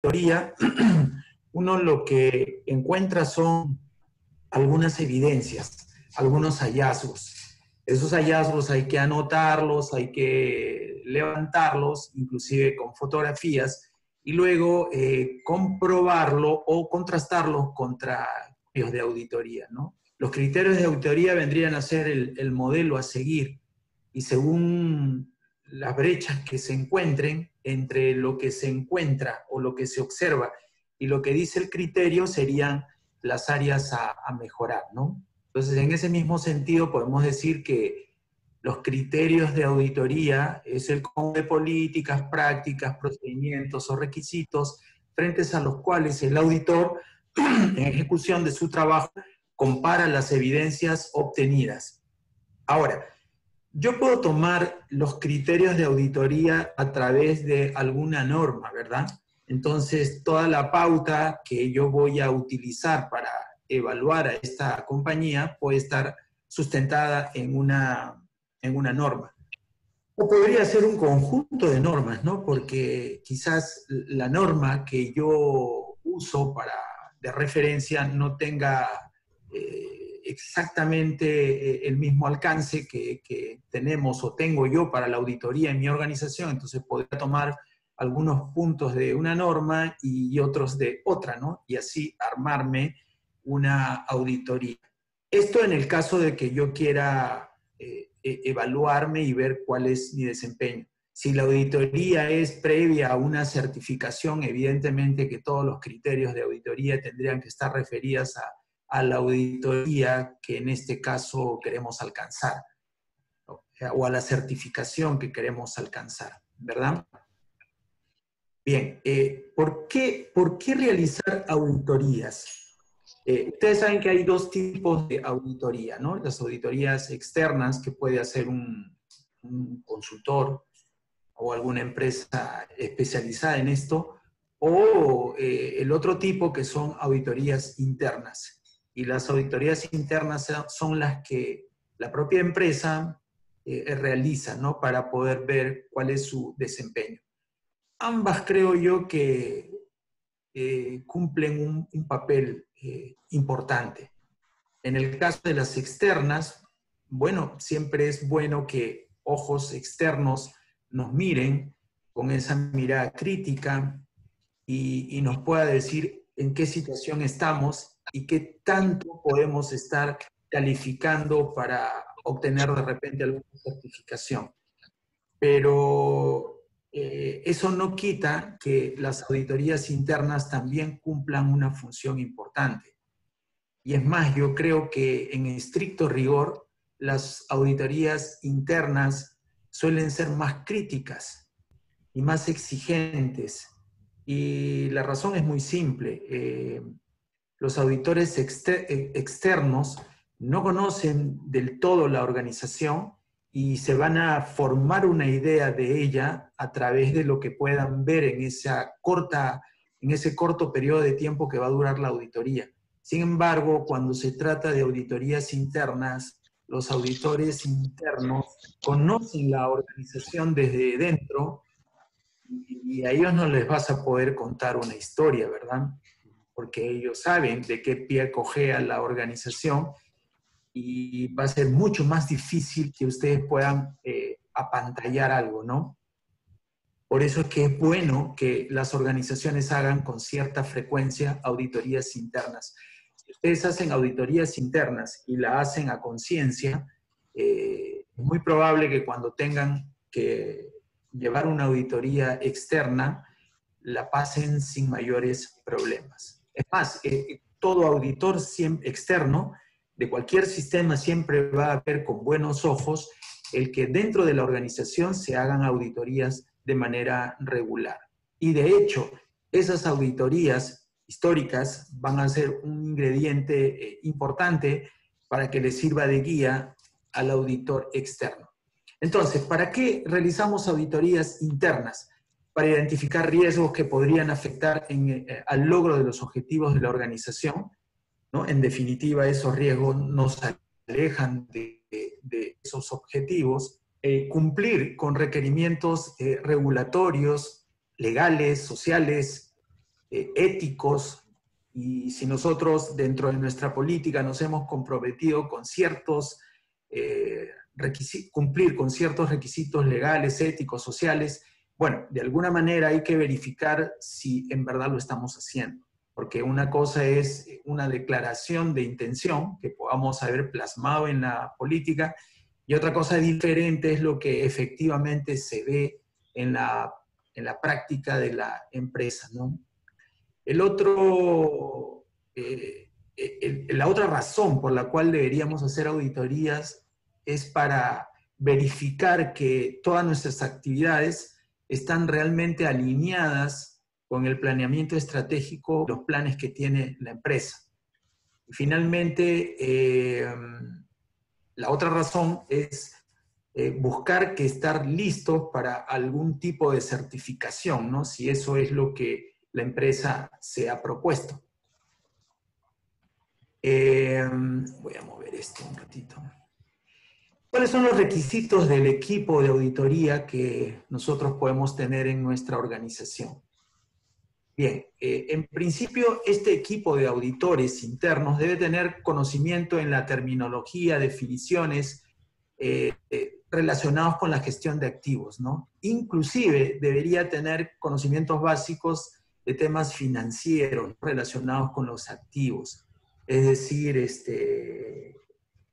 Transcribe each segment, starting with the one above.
teoría, uno lo que encuentra son algunas evidencias, algunos hallazgos. Esos hallazgos hay que anotarlos, hay que levantarlos, inclusive con fotografías, y luego comprobarlo o contrastarlo contra criterios de auditoría, ¿no? Los criterios de auditoría vendrían a ser el modelo a seguir, y según las brechas que se encuentren entre lo que se encuentra o lo que se observa y lo que dice el criterio serían las áreas a mejorar, ¿no? Entonces, en ese mismo sentido, podemos decir que los criterios de auditoría es el conjunto de políticas, prácticas, procedimientos o requisitos frentes a los cuales el auditor, en ejecución de su trabajo, compara las evidencias obtenidas. Ahora, yo puedo tomar los criterios de auditoría a través de alguna norma, ¿verdad? Entonces, toda la pauta que yo voy a utilizar para evaluar a esta compañía puede estar sustentada en una norma. O podría ser un conjunto de normas, ¿no? Porque quizás la norma que yo uso de referencia no tenga exactamente el mismo alcance que tenemos o tengo yo para la auditoría en mi organización, entonces podría tomar algunos puntos de una norma y otros de otra, ¿no? Y así armarme una auditoría. Esto en el caso de que yo quiera evaluarme y ver cuál es mi desempeño. Si la auditoría es previa a una certificación, evidentemente que todos los criterios de auditoría tendrían que estar referidos a la auditoría que en este caso queremos alcanzar, ¿no? O a la certificación que queremos alcanzar, ¿verdad? Bien, ¿por qué realizar auditorías? Ustedes saben que hay dos tipos de auditoría, ¿no? Las auditorías externas que puede hacer un consultor o alguna empresa especializada en esto, o el otro tipo que son auditorías internas. Y las auditorías internas son las que la propia empresa realiza, ¿no? Para poder ver cuál es su desempeño. Ambas creo yo que cumplen un papel importante. En el caso de las externas, bueno, siempre es bueno que ojos externos nos miren con esa mirada crítica y nos pueda decir en qué situación estamos y qué tanto podemos estar calificando para obtener de repente alguna certificación. Pero eso no quita que las auditorías internas también cumplan una función importante. Y es más, yo creo que en estricto rigor, las auditorías internas suelen ser más críticas y más exigentes. Y la razón es muy simple. Los auditores externos no conocen del todo la organización y se van a formar una idea de ella a través de lo que puedan ver en ese corto periodo de tiempo que va a durar la auditoría. Sin embargo, cuando se trata de auditorías internas, los auditores internos conocen la organización desde dentro y a ellos no les vas a poder contar una historia, ¿verdad? Porque ellos saben de qué pie cojea la organización y va a ser mucho más difícil que ustedes puedan apantallar algo, ¿no? Por eso es que es bueno que las organizaciones hagan con cierta frecuencia auditorías internas. Si ustedes hacen auditorías internas y la hacen a conciencia, es muy probable que cuando tengan que llevar una auditoría externa, la pasen sin mayores problemas. Es más, todo auditor externo de cualquier sistema siempre va a ver con buenos ojos el que dentro de la organización se hagan auditorías de manera regular. Y de hecho, esas auditorías históricas van a ser un ingrediente importante para que le sirva de guía al auditor externo. Entonces, ¿para qué realizamos auditorías internas? Para identificar riesgos que podrían afectar al logro de los objetivos de la organización, ¿no? En definitiva, esos riesgos nos alejan de esos objetivos. Cumplir con requerimientos regulatorios, legales, sociales, éticos, y si nosotros dentro de nuestra política nos hemos comprometido con ciertos cumplir con ciertos requisitos legales, éticos, sociales, bueno, de alguna manera hay que verificar si en verdad lo estamos haciendo, porque una cosa es una declaración de intención que podamos haber plasmado en la política, y otra cosa diferente es lo que efectivamente se ve en la práctica de la empresa, ¿no? El otro, la otra razón por la cual deberíamos hacer auditorías es para verificar que todas nuestras actividades están realmente alineadas con el planeamiento estratégico, los planes que tiene la empresa. Y finalmente, la otra razón es buscar que estar listos para algún tipo de certificación, ¿no? Si eso es lo que la empresa se ha propuesto. Voy a mover esto un ratito. ¿Cuáles son los requisitos del equipo de auditoría que nosotros podemos tener en nuestra organización? Bien, en principio este equipo de auditores internos debe tener conocimiento en la terminología, definiciones relacionados con la gestión de activos, ¿no? Inclusive debería tener conocimientos básicos de temas financieros relacionados con los activos. Es decir,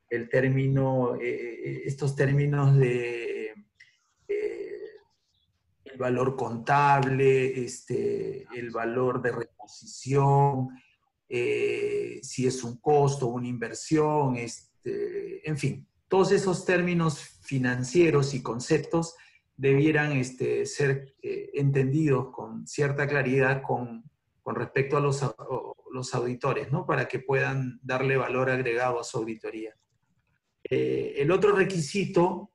el término, estos términos de el valor contable, el valor de reposición, si es un costo, una inversión, en fin, todos esos términos financieros y conceptos debieran ser entendidos con cierta claridad con respecto a los auditores, ¿no? Para que puedan darle valor agregado a su auditoría. El otro requisito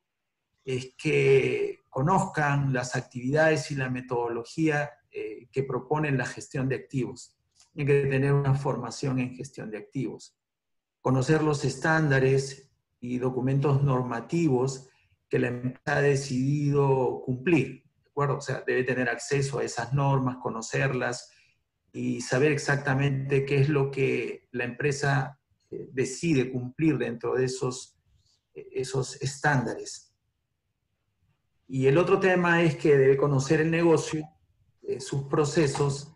es que conozcan las actividades y la metodología que proponen la gestión de activos. Tienen que tener una formación en gestión de activos. Conocer los estándares y documentos normativos que la empresa ha decidido cumplir, ¿de acuerdo? O sea, debe tener acceso a esas normas, conocerlas y saber exactamente qué es lo que la empresa decide cumplir dentro de esos estándares. Y el otro tema es que debe conocer el negocio, sus procesos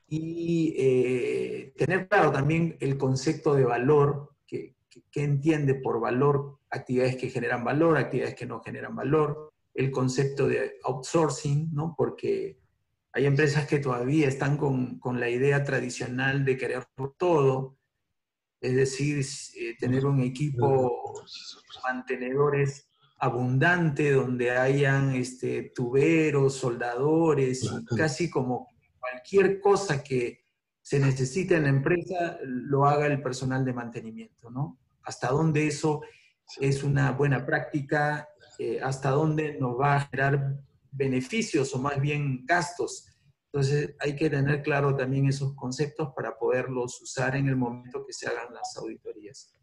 y tener claro también el concepto de valor, que entiende por valor actividades que generan valor, actividades que no generan valor, el concepto de outsourcing, ¿no? Porque hay empresas que todavía están con la idea tradicional de querer todo, es decir, tener un equipo de mantenedores abundante, donde hayan tuberos, soldadores, y casi como cualquier cosa que se necesite en la empresa, lo haga el personal de mantenimiento, ¿no? Hasta dónde eso es una buena práctica, hasta dónde nos va a generar beneficios o más bien gastos. Entonces hay que tener claro también esos conceptos para poderlos usar en el momento que se hagan las auditorías.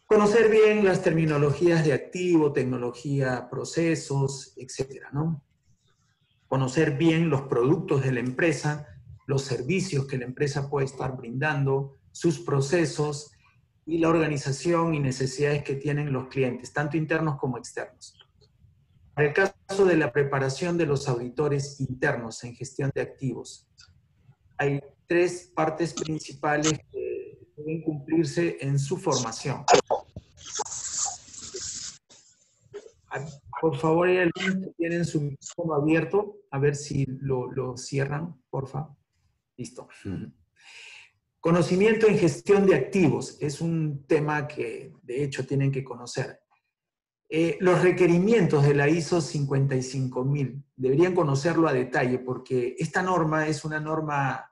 Conocer bien las terminologías de activo, tecnología, procesos, etcétera, ¿no? Conocer bien los productos de la empresa, los servicios que la empresa puede estar brindando, sus procesos y la organización y necesidades que tienen los clientes, tanto internos como externos. Para el caso de la preparación de los auditores internos en gestión de activos, hay tres partes principales que deben cumplirse en su formación. Por favor, hay algunos que tienen su micrófono abierto, a ver si lo cierran, por favor. Listo. Conocimiento en gestión de activos es un tema que, de hecho, tienen que conocer. Los requerimientos de la ISO 55000 deberían conocerlo a detalle porque esta norma es una norma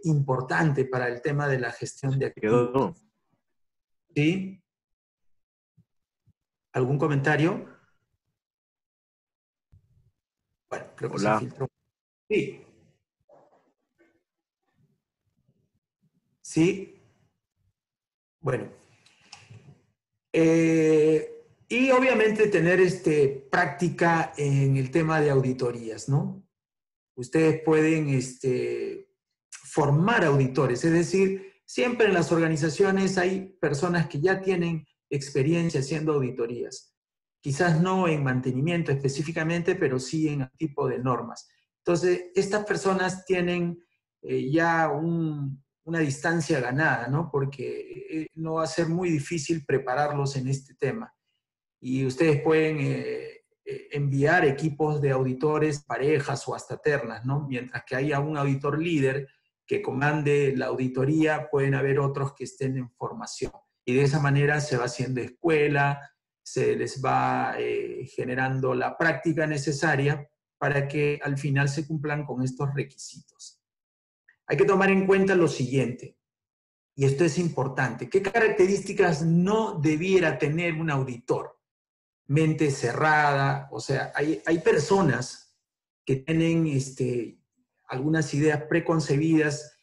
importante para el tema de la gestión de activos. ¿Sí? ¿Algún comentario? Bueno, creo que se filtró. Sí. ¿Sí? Bueno. Y obviamente tener práctica en el tema de auditorías, ¿no? Ustedes pueden formar auditores, es decir, siempre en las organizaciones hay personas que ya tienen experiencia haciendo auditorías. Quizás no en mantenimiento específicamente, pero sí en el tipo de normas. Entonces, estas personas tienen ya una distancia ganada, ¿no? Porque no va a ser muy difícil prepararlos en este tema. Y ustedes pueden enviar equipos de auditores, parejas o hasta ternas, ¿no? Mientras que haya un auditor líder que comande la auditoría, pueden haber otros que estén en formación. Y de esa manera se va haciendo escuela, se les va generando la práctica necesaria para que al final se cumplan con estos requisitos. Hay que tomar en cuenta lo siguiente, y esto es importante. ¿Qué características no debiera tener un auditor? Mente cerrada, o sea, hay personas que tienen algunas ideas preconcebidas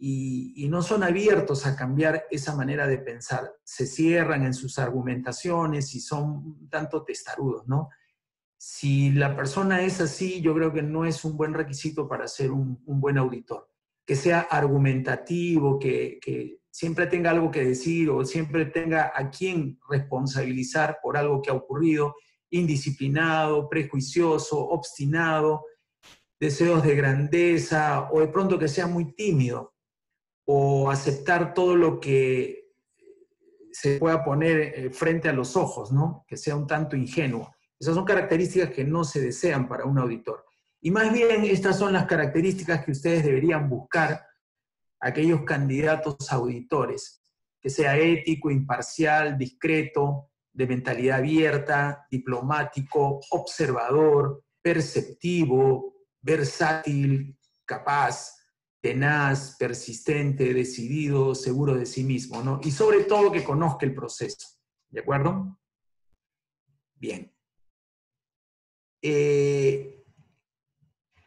y no son abiertos a cambiar esa manera de pensar. Se cierran en sus argumentaciones y son un tanto testarudos, ¿no? Si la persona es así, yo creo que no es un buen requisito para ser un buen auditor. Que sea argumentativo, que siempre tenga algo que decir o siempre tenga a quien responsabilizar por algo que ha ocurrido, indisciplinado, prejuicioso, obstinado, deseos de grandeza o de pronto que sea muy tímido o aceptar todo lo que se pueda poner frente a los ojos, ¿no? Que sea un tanto ingenuo. Esas son características que no se desean para un auditor. Y más bien estas son las características que ustedes deberían buscar aquellos candidatos auditores, que sea ético, imparcial, discreto, de mentalidad abierta, diplomático, observador, perceptivo, versátil, capaz, tenaz, persistente, decidido, seguro de sí mismo, ¿no? Y sobre todo que conozca el proceso, ¿de acuerdo? Bien.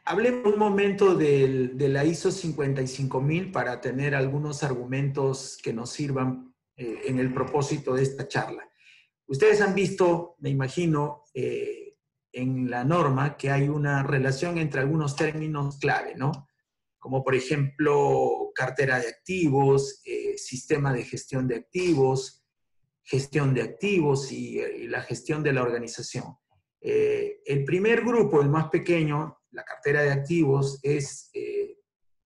Hablemos un momento de la ISO 55000 para tener algunos argumentos que nos sirvan en el propósito de esta charla. Ustedes han visto, me imagino, en la norma que hay una relación entre algunos términos clave, ¿no? Como por ejemplo, cartera de activos, sistema de gestión de activos y la gestión de la organización. El primer grupo, el más pequeño, la cartera de activos, es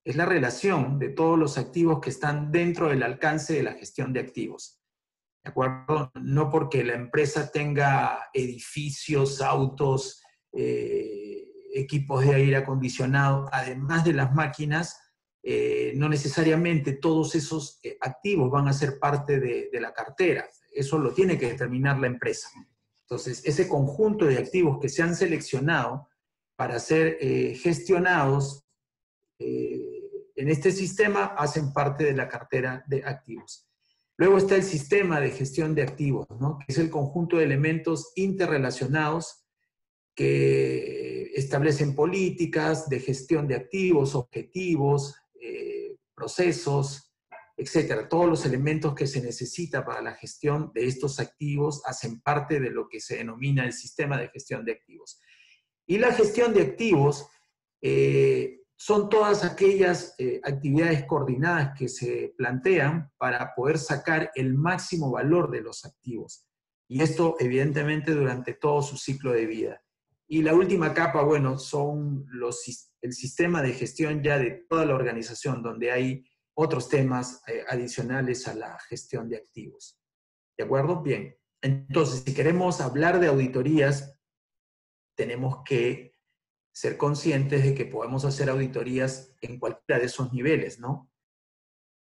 la relación de todos los activos que están dentro del alcance de la gestión de activos. ¿De acuerdo? No porque la empresa tenga edificios, autos, equipos de aire acondicionado, además de las máquinas, no necesariamente todos esos activos van a ser parte de la cartera. Eso lo tiene que determinar la empresa. Entonces, ese conjunto de activos que se han seleccionado para ser gestionados en este sistema hacen parte de la cartera de activos. Luego está el sistema de gestión de activos, ¿no? Que es el conjunto de elementos interrelacionados que establecen políticas de gestión de activos, objetivos, procesos, etcétera. Todos los elementos que se necesita para la gestión de estos activos hacen parte de lo que se denomina el sistema de gestión de activos. Y la gestión de activos son todas aquellas actividades coordinadas que se plantean para poder sacar el máximo valor de los activos. Y esto, evidentemente, durante todo su ciclo de vida. Y la última capa, bueno, son el sistema de gestión ya de toda la organización, donde hay otros temas adicionales a la gestión de activos. ¿De acuerdo? Bien. Entonces, si queremos hablar de auditorías, tenemos que ser conscientes de que podemos hacer auditorías en cualquiera de esos niveles, ¿no?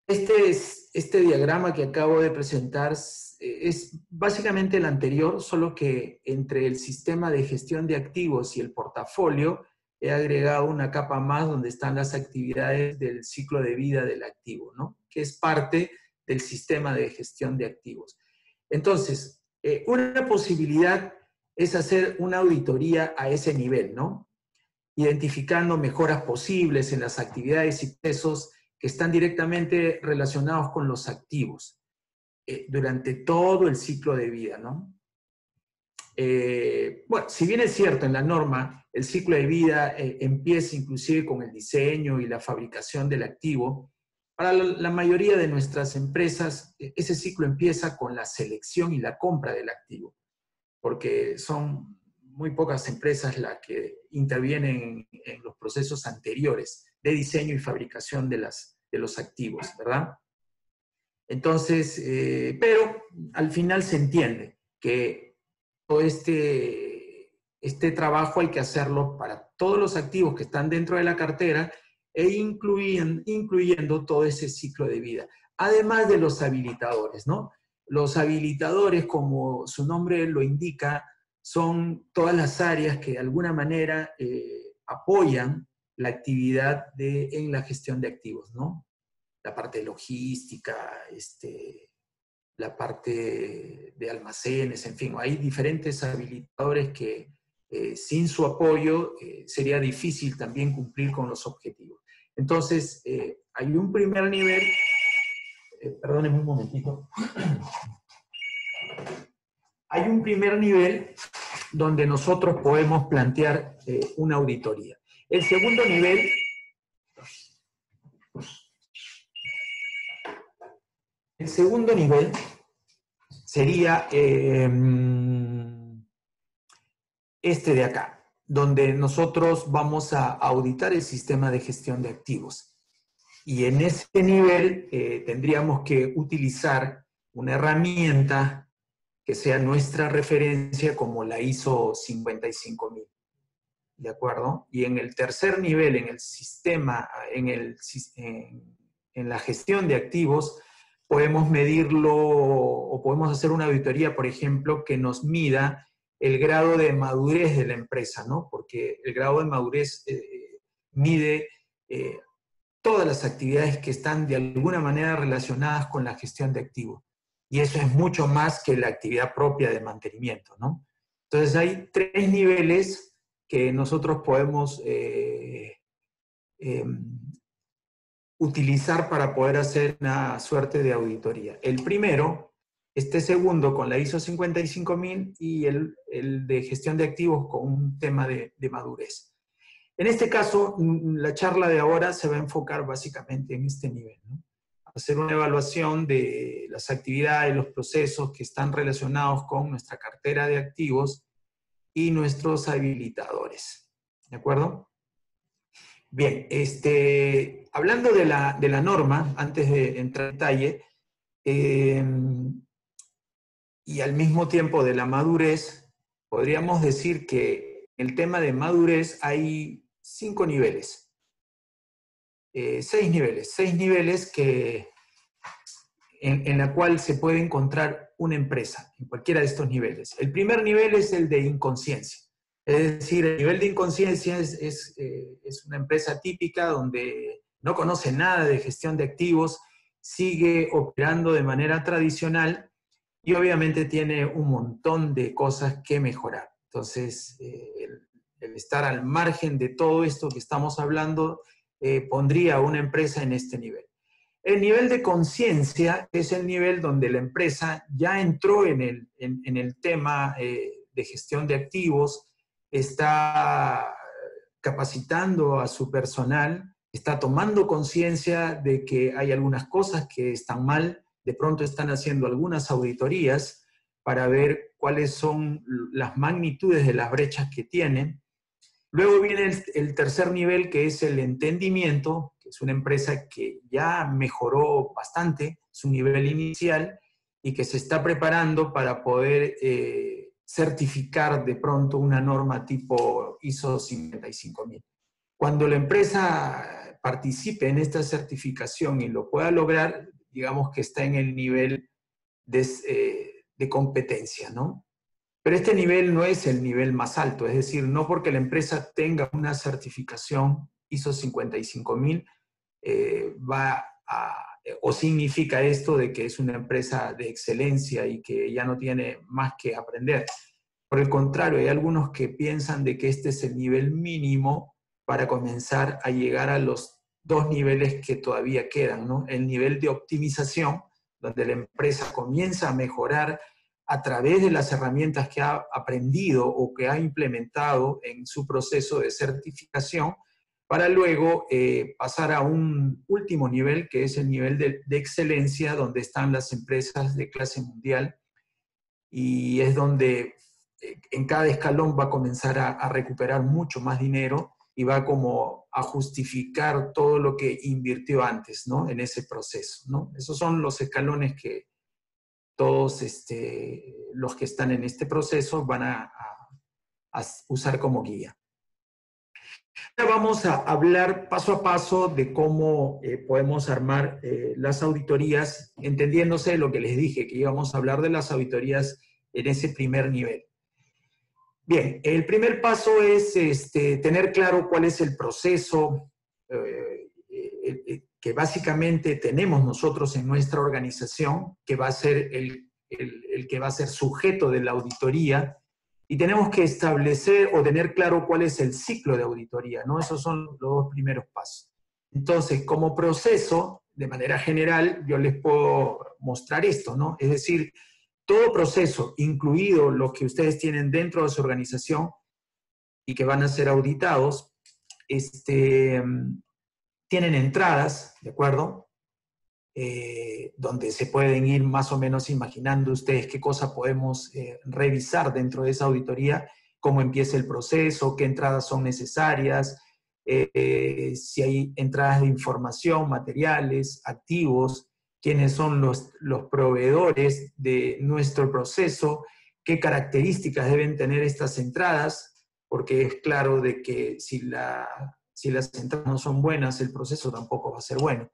Este diagrama que acabo de presentar es básicamente el anterior, solo que entre el sistema de gestión de activos y el portafolio he agregado una capa más donde están las actividades del ciclo de vida del activo, ¿no? Que es parte del sistema de gestión de activos. Entonces, una posibilidad es hacer una auditoría a ese nivel, ¿no? Identificando mejoras posibles en las actividades y procesos que están directamente relacionados con los activos durante todo el ciclo de vida, ¿no? bueno, si bien es cierto en la norma, el ciclo de vida empieza inclusive con el diseño y la fabricación del activo, para la mayoría de nuestras empresas ese ciclo empieza con la selección y la compra del activo, porque son muy pocas empresas las que intervienen en los procesos anteriores de diseño y fabricación de los activos, ¿verdad? Entonces, pero al final se entiende que todo este trabajo hay que hacerlo para todos los activos que están dentro de la cartera e incluyendo todo ese ciclo de vida. Además de los habilitadores, ¿no? Los habilitadores, como su nombre lo indica, son todas las áreas que de alguna manera apoyan la actividad en la gestión de activos, ¿no? La parte logística, la parte de almacenes, en fin, hay diferentes habilitadores que sin su apoyo sería difícil también cumplir con los objetivos. Entonces, hay un primer nivel, perdónenme un momentito, hay un primer nivel donde nosotros podemos plantear una auditoría. El segundo nivel sería este de acá, donde nosotros vamos a auditar el sistema de gestión de activos. Y en ese nivel tendríamos que utilizar una herramienta que sea nuestra referencia como la ISO 55000. ¿De acuerdo? Y en el tercer nivel, en el sistema, en la gestión de activos, podemos medirlo o podemos hacer una auditoría, por ejemplo, que nos mida el grado de madurez de la empresa, ¿no? Porque el grado de madurez mide todas las actividades que están de alguna manera relacionadas con la gestión de activos. Y eso es mucho más que la actividad propia de mantenimiento, ¿no? Entonces hay tres niveles que nosotros podemos utilizar para poder hacer una suerte de auditoría. El primero, este segundo con la ISO 55000 y el de gestión de activos con un tema de madurez. En este caso, la charla de ahora se va a enfocar básicamente en este nivel, ¿no? Hacer una evaluación de las actividades, los procesos que están relacionados con nuestra cartera de activos y nuestros habilitadores. ¿De acuerdo? Bien, hablando de la norma, antes de entrar en detalle, y al mismo tiempo de la madurez, podríamos decir que en el tema de madurez hay 5 niveles. 6 niveles que, en la cual se puede encontrar una empresa, en cualquiera de estos niveles. El primer nivel es el de inconsciencia. Es decir, el nivel de inconsciencia es una empresa típica donde no conoce nada de gestión de activos, sigue operando de manera tradicional y obviamente tiene un montón de cosas que mejorar. Entonces, el estar al margen de todo esto que estamos hablando pondría a una empresa en este nivel. El nivel de conciencia es el nivel donde la empresa ya entró en el tema de gestión de activos, está capacitando a su personal, está tomando conciencia de que hay algunas cosas que están mal, de pronto están haciendo algunas auditorías para ver cuáles son las magnitudes de las brechas que tienen. Luego viene el tercer nivel, que es el entendimiento, que es una empresa que ya mejoró bastante su nivel inicial y que se está preparando para poder certificar de pronto una norma tipo ISO 55000. Cuando la empresa participe en esta certificación y lo pueda lograr, digamos que está en el nivel de competencia, ¿no? Pero este nivel no es el nivel más alto, es decir, no porque la empresa tenga una certificación ISO 55000 o significa esto de que es una empresa de excelencia y que ya no tiene más que aprender. Por el contrario, hay algunos que piensan de que este es el nivel mínimo para comenzar a llegar a los 2 niveles que todavía quedan, ¿no? El nivel de optimización, donde la empresa comienza a mejorar a través de las herramientas que ha aprendido o que ha implementado en su proceso de certificación, para luego pasar a un último nivel, que es el nivel de excelencia, donde están las empresas de clase mundial, y es donde en cada escalón va a comenzar a recuperar mucho más dinero y va como a justificar todo lo que invirtió antes, ¿no? En ese proceso, ¿no? Esos son los escalones que todos los que están en este proceso van a usar como guía. Ahora vamos a hablar paso a paso de cómo podemos armar las auditorías, entendiéndose lo que les dije, que íbamos a hablar de las auditorías en ese primer nivel. Bien, el primer paso es tener claro cuál es el proceso que básicamente tenemos nosotros en nuestra organización, que va a ser el que va a ser sujeto de la auditoría, y tenemos que establecer o tener claro cuál es el ciclo de auditoría, ¿no? Esos son los dos primeros pasos. Entonces, como proceso, de manera general, yo les puedo mostrar esto, ¿no? Es decir, todo proceso, incluido los que ustedes tienen dentro de su organización y que van a ser auditados, tienen entradas, ¿de acuerdo? Donde se pueden ir más o menos imaginando ustedes qué cosa podemos revisar dentro de esa auditoría, cómo empieza el proceso, qué entradas son necesarias, si hay entradas de información, materiales, activos, quiénes son los proveedores de nuestro proceso, qué características deben tener estas entradas, porque es claro de que si las entradas no son buenas, el proceso tampoco va a ser bueno.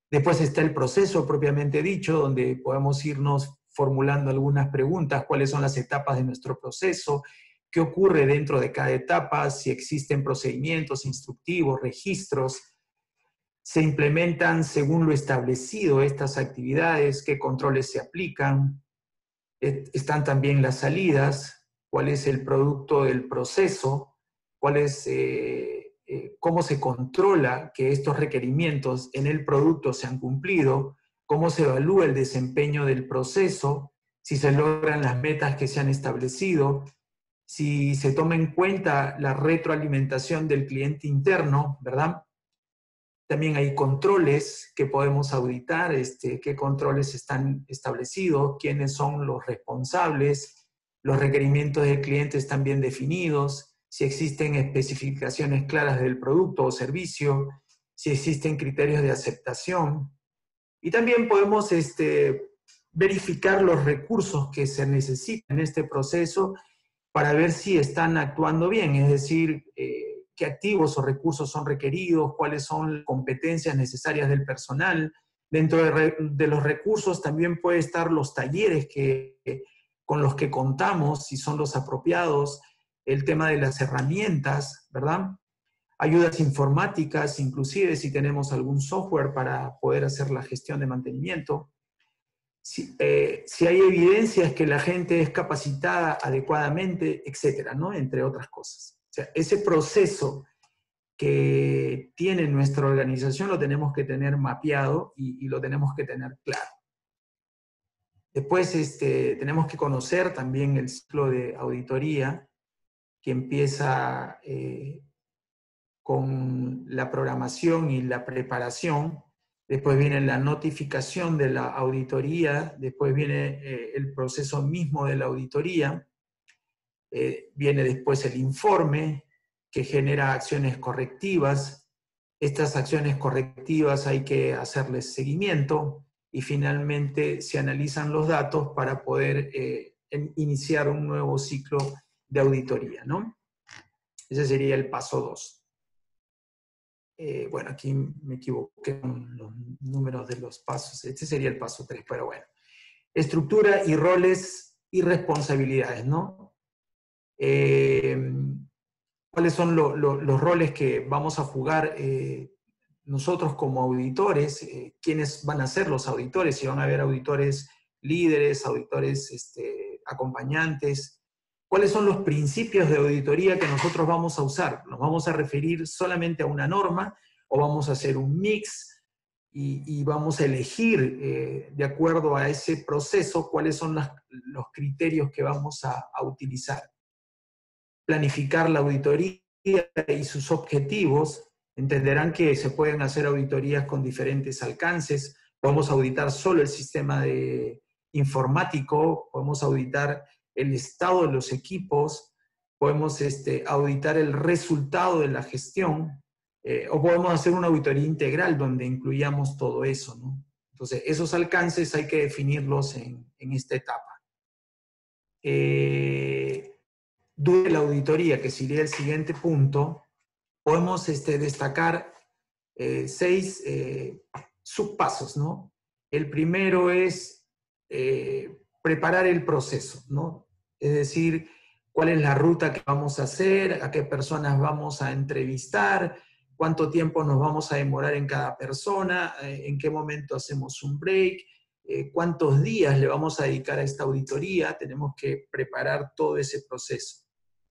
Después está el proceso propiamente dicho, donde podemos irnos formulando algunas preguntas, cuáles son las etapas de nuestro proceso, qué ocurre dentro de cada etapa, si existen procedimientos instructivos, registros, se implementan según lo establecido estas actividades, qué controles se aplican, están también las salidas, cuál es el producto del proceso, cuál es... cómo se controla que estos requerimientos en el producto se han cumplido, cómo se evalúa el desempeño del proceso, si se logran las metas que se han establecido, si se toma en cuenta la retroalimentación del cliente interno, ¿verdad? También hay controles que podemos auditar, qué controles están establecidos, quiénes son los responsables, los requerimientos del cliente están bien definidos, si existen especificaciones claras del producto o servicio, si existen criterios de aceptación. Y también podemos verificar los recursos que se necesitan en este proceso para ver si están actuando bien, es decir, qué activos o recursos son requeridos, cuáles son las competencias necesarias del personal. Dentro de los recursos también puede estar los talleres con los que contamos, si son los apropiados, el tema de las herramientas, ¿verdad? Ayudas informáticas, inclusive si tenemos algún software para poder hacer la gestión de mantenimiento. Si hay evidencias que la gente es capacitada adecuadamente, etcétera, ¿no? Entre otras cosas. O sea, ese proceso que tiene nuestra organización lo tenemos que tener mapeado y lo tenemos que tener claro. Después tenemos que conocer también el ciclo de auditoría, que empieza con la programación y la preparación, después viene la notificación de la auditoría, después viene el proceso mismo de la auditoría, viene después el informe que genera acciones correctivas, estas acciones correctivas hay que hacerles seguimiento y finalmente se analizan los datos para poder iniciar un nuevo ciclo de auditoría, ¿no? Ese sería el paso 2. Bueno, aquí me equivoqué con los números de los pasos. Este sería el paso 3, pero bueno. Estructura y roles y responsabilidades, ¿no? ¿Cuáles son los roles que vamos a jugar nosotros como auditores? ¿Quiénes van a ser los auditores? Si van a haber auditores líderes, auditores acompañantes. ¿Cuáles son los principios de auditoría que nosotros vamos a usar? ¿Nos vamos a referir solamente a una norma o vamos a hacer un mix y vamos a elegir, de acuerdo a ese proceso, cuáles son los criterios que vamos a utilizar. Planificar la auditoría y sus objetivos. Entenderán que se pueden hacer auditorías con diferentes alcances. Podemos auditar solo el sistema informático, podemos auditar el estado de los equipos, podemos auditar el resultado de la gestión, o podemos hacer una auditoría integral donde incluyamos todo eso, ¿no? Entonces, esos alcances hay que definirlos en esta etapa. Durante la auditoría, que sería el siguiente punto, podemos destacar 6 subpasos, ¿no? El primero es preparar el proceso, ¿no? Es decir, cuál es la ruta que vamos a hacer, a qué personas vamos a entrevistar, cuánto tiempo nos vamos a demorar en cada persona, en qué momento hacemos un break, cuántos días le vamos a dedicar a esta auditoría. Tenemos que preparar todo ese proceso.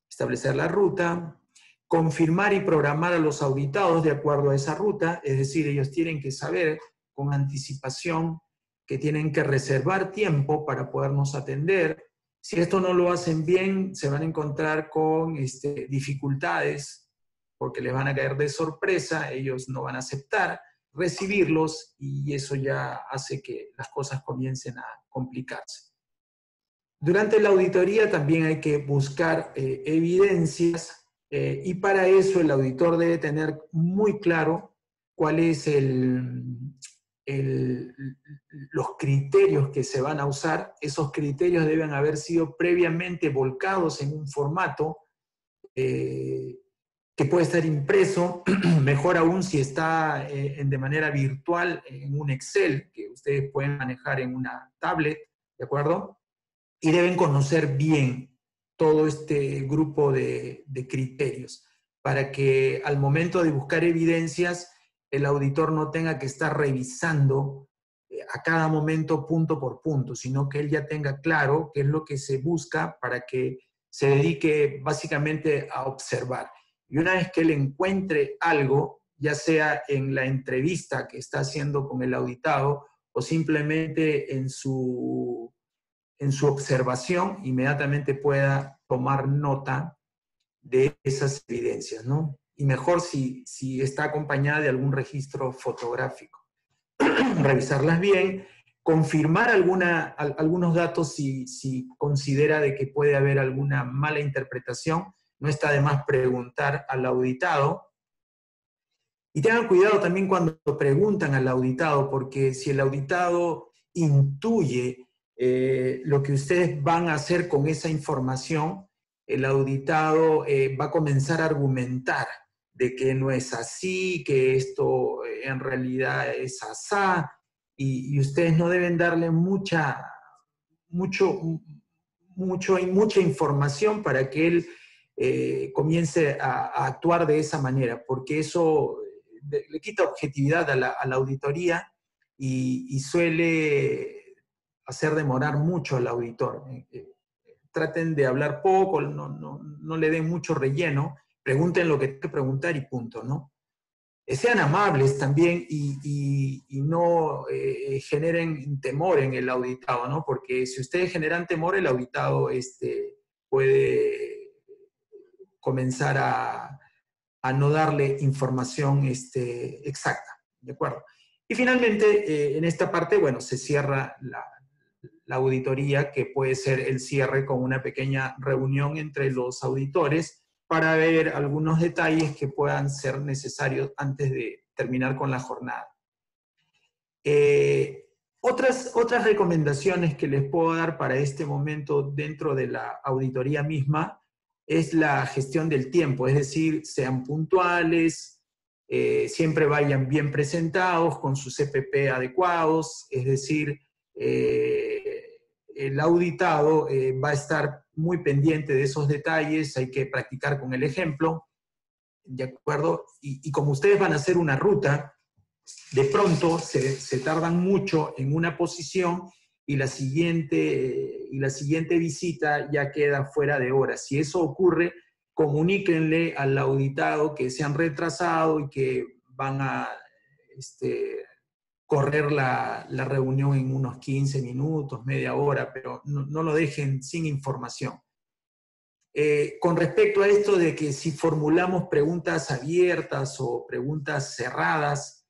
Establecer la ruta, confirmar y programar a los auditados de acuerdo a esa ruta, es decir, ellos tienen que saber con anticipación que tienen que reservar tiempo para podernos atender. Si esto no lo hacen bien, se van a encontrar con dificultades, porque les van a caer de sorpresa, ellos no van a aceptar recibirlos y eso ya hace que las cosas comiencen a complicarse. Durante la auditoría también hay que buscar evidencias y para eso el auditor debe tener muy claro cuál es los criterios que se van a usar. Esos criterios deben haber sido previamente volcados en un formato que puede estar impreso, mejor aún si está de manera virtual en un Excel, que ustedes pueden manejar en una tablet, ¿de acuerdo? Y deben conocer bien todo este grupo de criterios para que al momento de buscar evidencias el auditor no tenga que estar revisando a cada momento punto por punto, sino que él ya tenga claro qué es lo que se busca para que se dedique básicamente a observar. Y una vez que él encuentre algo, ya sea en la entrevista que está haciendo con el auditado o simplemente en su observación, inmediatamente pueda tomar nota de esas evidencias, ¿no? Y mejor si está acompañada de algún registro fotográfico. Revisarlas bien, confirmar algunos datos si considera de que puede haber alguna mala interpretación. No está de más preguntar al auditado. Y tengan cuidado también cuando preguntan al auditado, porque si el auditado intuye lo que ustedes van a hacer con esa información, el auditado va a comenzar a argumentar de que no es así, que esto en realidad es asá, y ustedes no deben darle mucha información para que él comience a actuar de esa manera, porque eso le quita objetividad a la auditoría y suele hacer demorar mucho al auditor. Traten de hablar poco, no le den mucho relleno, pregunten lo que tienen que preguntar y punto, ¿no? Sean amables también y no generen temor en el auditado, ¿no? Porque si ustedes generan temor, el auditado puede comenzar a no darle información exacta, ¿de acuerdo? Y finalmente, en esta parte, bueno, se cierra la auditoría, que puede ser el cierre con una pequeña reunión entre los auditores para ver algunos detalles que puedan ser necesarios antes de terminar con la jornada. Otras recomendaciones que les puedo dar para este momento dentro de la auditoría misma es la gestión del tiempo, es decir, sean puntuales, siempre vayan bien presentados, con sus CPP adecuados, es decir, el auditado va a estar muy pendiente de esos detalles, hay que practicar con el ejemplo, ¿de acuerdo? Y como ustedes van a hacer una ruta, de pronto se tardan mucho en una posición y la siguiente visita ya queda fuera de hora. Si eso ocurre, comuníquenle al auditado que se han retrasado y que van a correr la reunión en unos 15 minutos, media hora, pero no lo dejen sin información. Con respecto a esto de que si formulamos preguntas abiertas o preguntas cerradas,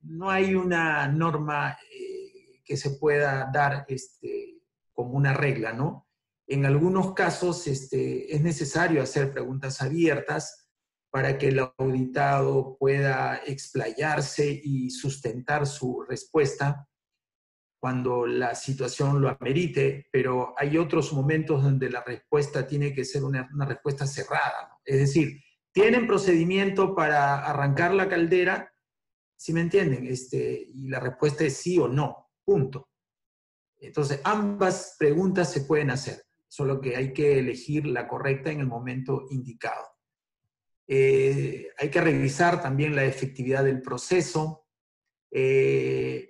no hay una norma que se pueda dar como una regla, ¿no? En algunos casos es necesario hacer preguntas abiertas para que el auditado pueda explayarse y sustentar su respuesta cuando la situación lo amerite, pero hay otros momentos donde la respuesta tiene que ser una respuesta cerrada, ¿no? Es decir, tienen procedimiento para arrancar la caldera, ¿sí me entienden? Y la respuesta es sí o no, punto. Entonces, ambas preguntas se pueden hacer, solo que hay que elegir la correcta en el momento indicado. Hay que revisar también la efectividad del proceso. Es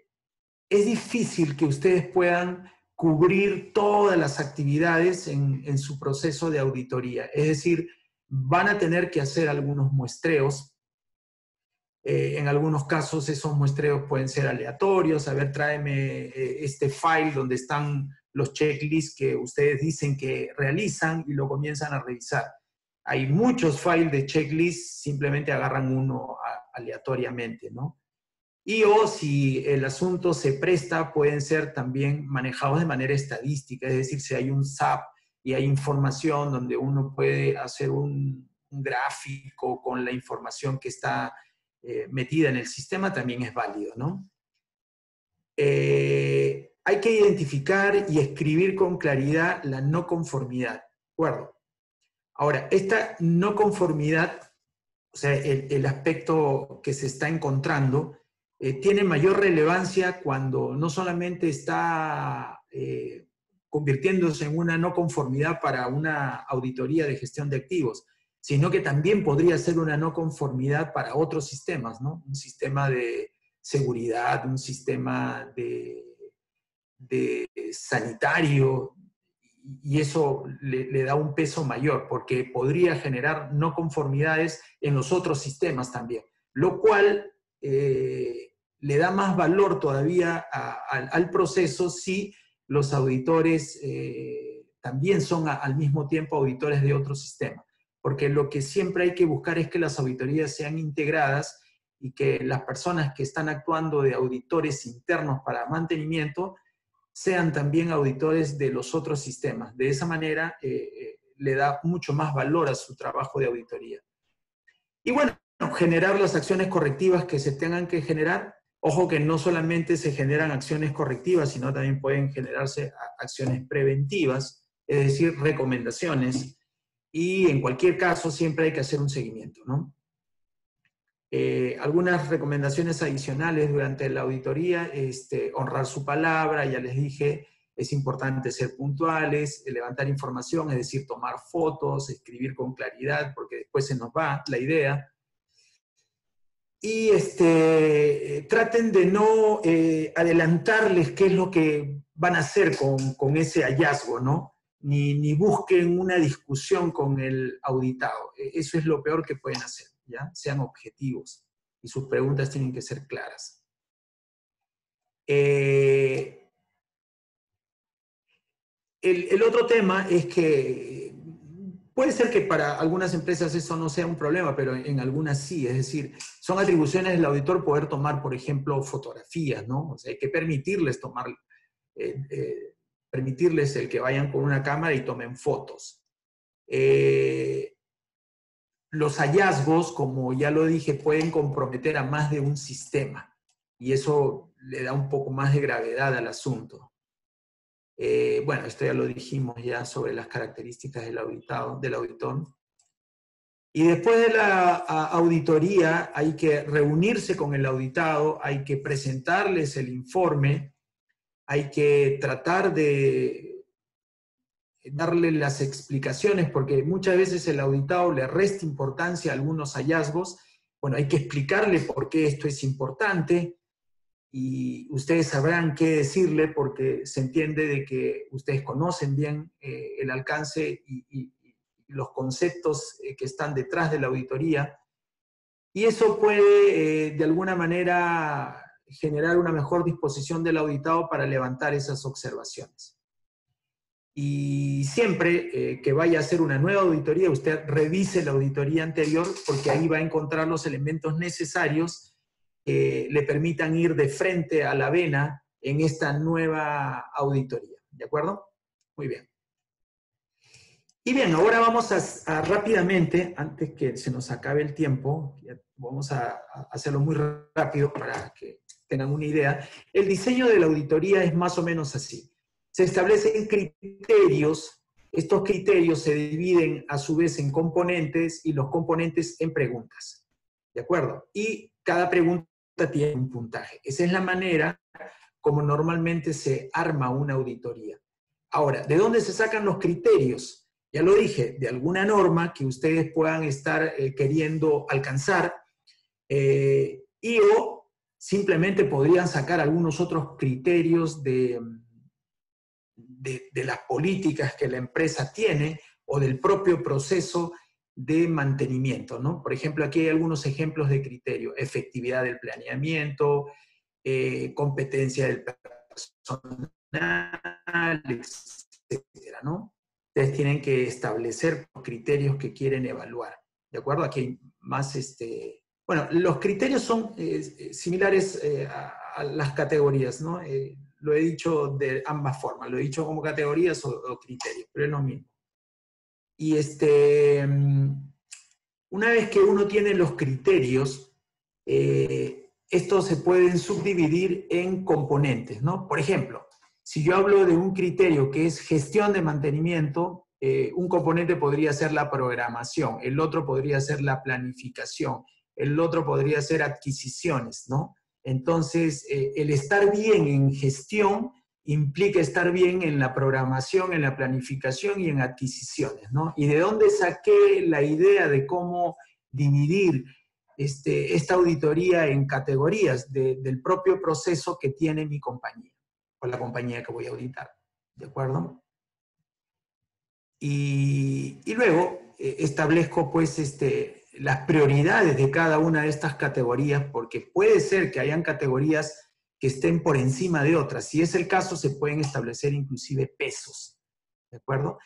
difícil que ustedes puedan cubrir todas las actividades en su proceso de auditoría. Es decir, van a tener que hacer algunos muestreos. En algunos casos esos muestreos pueden ser aleatorios. A ver, tráeme este file donde están los checklists que ustedes dicen que realizan y lo comienzan a revisar. Hay muchos files de checklists, simplemente agarran uno aleatoriamente, ¿no? Y o si el asunto se presta, pueden ser también manejados de manera estadística, es decir, si hay un SAP y hay información donde uno puede hacer un gráfico con la información que está metida en el sistema, también es válido, ¿no? Hay que identificar y escribir con claridad la no conformidad, ¿de acuerdo? Ahora, esta no conformidad, o sea, el aspecto que se está encontrando, tiene mayor relevancia cuando no solamente está convirtiéndose en una no conformidad para una auditoría de gestión de activos, sino que también podría ser una no conformidad para otros sistemas, ¿no? Un sistema de seguridad, un sistema de sanitario, y eso le da un peso mayor, porque podría generar no conformidades en los otros sistemas también, lo cual le da más valor todavía al proceso si los auditores también son al mismo tiempo auditores de otro sistema, porque lo que siempre hay que buscar es que las auditorías sean integradas y que las personas que están actuando de auditores internos para mantenimiento sean también auditores de los otros sistemas. De esa manera le da mucho más valor a su trabajo de auditoría. Y bueno, generar las acciones correctivas que se tengan que generar. Ojo que no solamente se generan acciones correctivas, sino también pueden generarse acciones preventivas, es decir, recomendaciones. Y en cualquier caso siempre hay que hacer un seguimiento, ¿no? Algunas recomendaciones adicionales durante la auditoría, honrar su palabra, ya les dije, es importante ser puntuales, levantar información, es decir, tomar fotos, escribir con claridad, porque después se nos va la idea. Y traten de no adelantarles qué es lo que van a hacer con ese hallazgo, ¿no? Ni busquen una discusión con el auditado. Eso es lo peor que pueden hacer, ¿ya? Sean objetivos y sus preguntas tienen que ser claras. El otro tema es que puede ser que para algunas empresas eso no sea un problema, pero en algunas sí. Es decir, son atribuciones del auditor poder tomar, por ejemplo, fotografías, ¿no? O sea, hay que permitirles tomar, permitirles el que vayan con una cámara y tomen fotos. Los hallazgos, como ya lo dije, pueden comprometer a más de un sistema y eso le da un poco más de gravedad al asunto. Bueno, esto ya lo dijimos ya sobre las características del auditor. Y después de la auditoría hay que reunirse con el auditado, hay que presentarles el informe, hay que tratar de darle las explicaciones, porque muchas veces el auditado le resta importancia a algunos hallazgos. Bueno, hay que explicarle por qué esto es importante, y ustedes sabrán qué decirle porque se entiende de que ustedes conocen bien el alcance y los conceptos que están detrás de la auditoría, y eso puede de alguna manera generar una mejor disposición del auditado para levantar esas observaciones. Y siempre que vaya a hacer una nueva auditoría, usted revise la auditoría anterior, porque ahí va a encontrar los elementos necesarios que le permitan ir de frente a la vena en esta nueva auditoría. ¿De acuerdo? Muy bien. Y bien, ahora vamos a rápidamente, antes que se nos acabe el tiempo, vamos a hacerlo muy rápido para que tengan una idea. El diseño de la auditoría es más o menos así. Se establecen criterios, estos criterios se dividen a su vez en componentes y los componentes en preguntas. ¿De acuerdo? Y cada pregunta tiene un puntaje. Esa es la manera como normalmente se arma una auditoría. Ahora, ¿de dónde se sacan los criterios? Ya lo dije, de alguna norma que ustedes puedan estar queriendo alcanzar y o simplemente podrían sacar algunos otros criterios de las políticas que la empresa tiene o del propio proceso de mantenimiento, ¿no? Por ejemplo, aquí hay algunos ejemplos de criterio: efectividad del planeamiento, competencia del personal, etcétera, ¿no? Ustedes tienen que establecer los criterios que quieren evaluar, ¿de acuerdo? Aquí hay más, bueno, los criterios son similares a las categorías, ¿no? Lo he dicho de ambas formas, lo he dicho como categorías o criterios, pero es lo mismo. Y una vez que uno tiene los criterios, estos se pueden subdividir en componentes, ¿no? Por ejemplo, si yo hablo de un criterio que es gestión de mantenimiento, un componente podría ser la programación, el otro podría ser la planificación, el otro podría ser adquisiciones, ¿no? Entonces, el estar bien en gestión implica estar bien en la programación, en la planificación y en adquisiciones, ¿no? ¿Y de dónde saqué la idea de cómo dividir esta auditoría en categorías del propio proceso que tiene mi compañía, o la compañía que voy a auditar? ¿De acuerdo? Y luego establezco, pues, las prioridades de cada una de estas categorías, porque puede ser que hayan categorías que estén por encima de otras. Si es el caso, se pueden establecer inclusive pesos, ¿de acuerdo?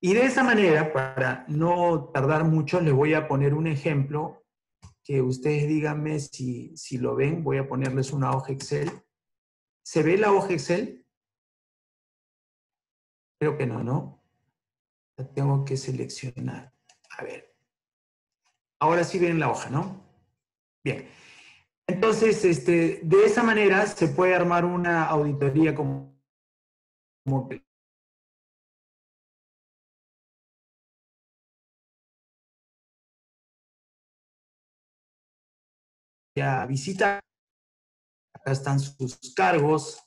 Y de esa manera, para no tardar mucho, les voy a poner un ejemplo que ustedes díganme si lo ven. Voy a ponerles una hoja Excel. ¿Se ve la hoja Excel? Creo que no, ¿no? La tengo que seleccionar. A ver. Ahora sí ven la hoja, ¿no? Bien. Entonces, de esa manera se puede armar una auditoría como ya visitar. Acá están sus cargos,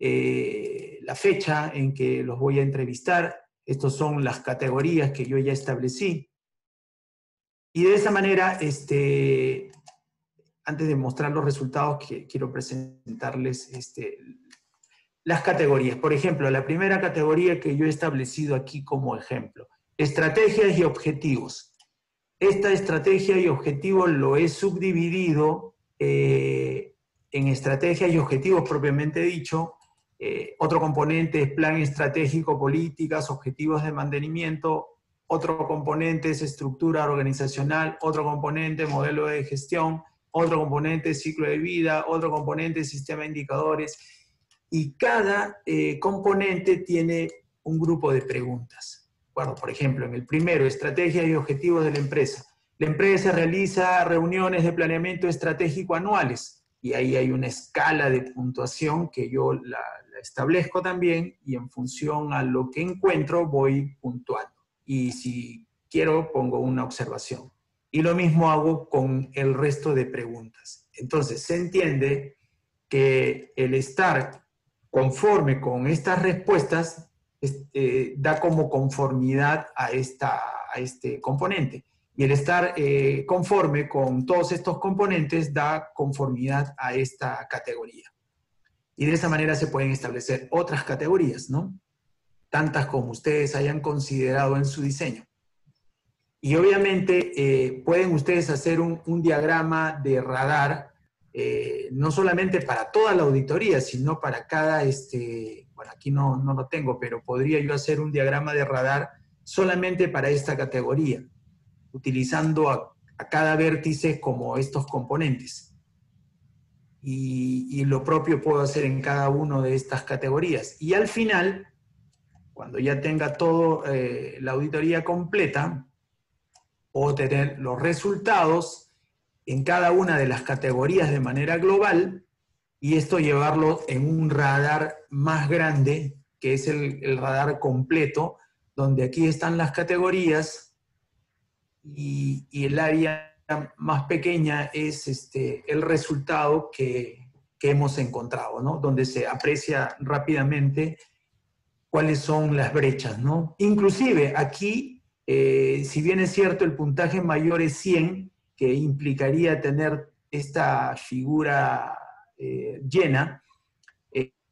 la fecha en que los voy a entrevistar. Estas son las categorías que yo ya establecí. Y de esa manera, antes de mostrar los resultados, quiero presentarles las categorías. Por ejemplo, la primera categoría que yo he establecido aquí como ejemplo: estrategias y objetivos. Esta estrategia y objetivo lo he subdividido en estrategias y objetivos propiamente dicho. Otro componente es plan estratégico, políticas, objetivos de mantenimiento. Otro componente es estructura organizacional. Otro componente, modelo de gestión. Otro componente, ciclo de vida. Otro componente, sistema de indicadores. Y cada componente tiene un grupo de preguntas. Bueno, por ejemplo, en el primero, estrategias y objetivos de la empresa. La empresa realiza reuniones de planeamiento estratégico anuales y ahí hay una escala de puntuación que yo la establezco también, y en función a lo que encuentro voy puntuando. Y si quiero, pongo una observación. Y lo mismo hago con el resto de preguntas. Entonces, se entiende que el estar conforme con estas respuestas da como conformidad a este componente. Y el estar conforme con todos estos componentes da conformidad a esta categoría. Y de esa manera se pueden establecer otras categorías, ¿no? Tantas como ustedes hayan considerado en su diseño. Y obviamente pueden ustedes hacer un diagrama de radar no solamente para toda la auditoría, sino para cada, bueno, aquí no lo tengo, pero podría yo hacer un diagrama de radar solamente para esta categoría, utilizando a cada vértice como estos componentes. Y lo propio puedo hacer en cada una de estas categorías. Y al final, cuando ya tenga todo la auditoría completa, puedo tener los resultados en cada una de las categorías de manera global y esto llevarlo en un radar más grande, que es el radar completo, donde aquí están las categorías y el área más pequeña es el resultado que hemos encontrado, ¿no? Donde se aprecia rápidamente cuáles son las brechas, ¿no? Inclusive aquí, si bien es cierto el puntaje mayor es 100, que implicaría tener esta figura llena,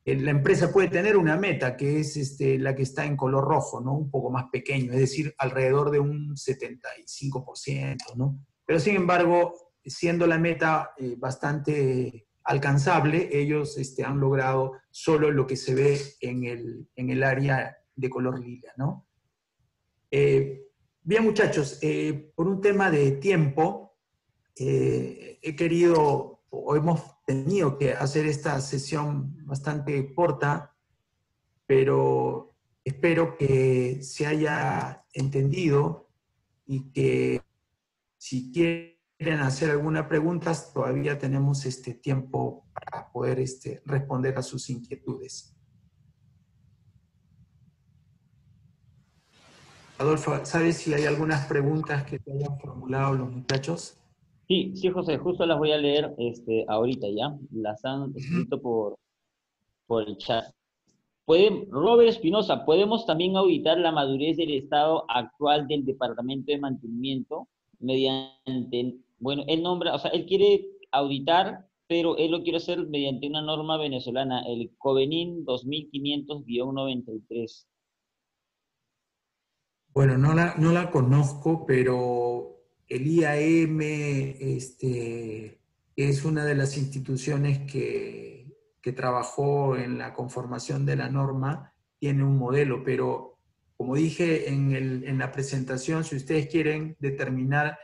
la empresa puede tener una meta que es la que está en color rojo, ¿no? Un poco más pequeño, es decir, alrededor de un 75%, ¿no? Pero sin embargo, siendo la meta bastante alcanzable, ellos han logrado solo lo que se ve en el área de color lila, ¿no? Bien, muchachos, por un tema de tiempo, he querido o hemos tenido que hacer esta sesión bastante corta, pero espero que se haya entendido y que si quieren hacer alguna pregunta, todavía tenemos tiempo para poder responder a sus inquietudes. Adolfo, ¿sabes si hay algunas preguntas que te hayan formulado los muchachos? Sí, sí, José, justo las voy a leer ahorita ya. Las han escrito por el chat. Robert Espinosa, ¿podemos también auditar la madurez del estado actual del Departamento de Mantenimiento mediante, bueno, él nombra, o sea, él quiere auditar, pero él lo quiere hacer mediante una norma venezolana, el COVENIN 2500-93. Bueno, no la conozco, pero el IAM es una de las instituciones que trabajó en la conformación de la norma, tiene un modelo, pero como dije en la presentación, si ustedes quieren determinar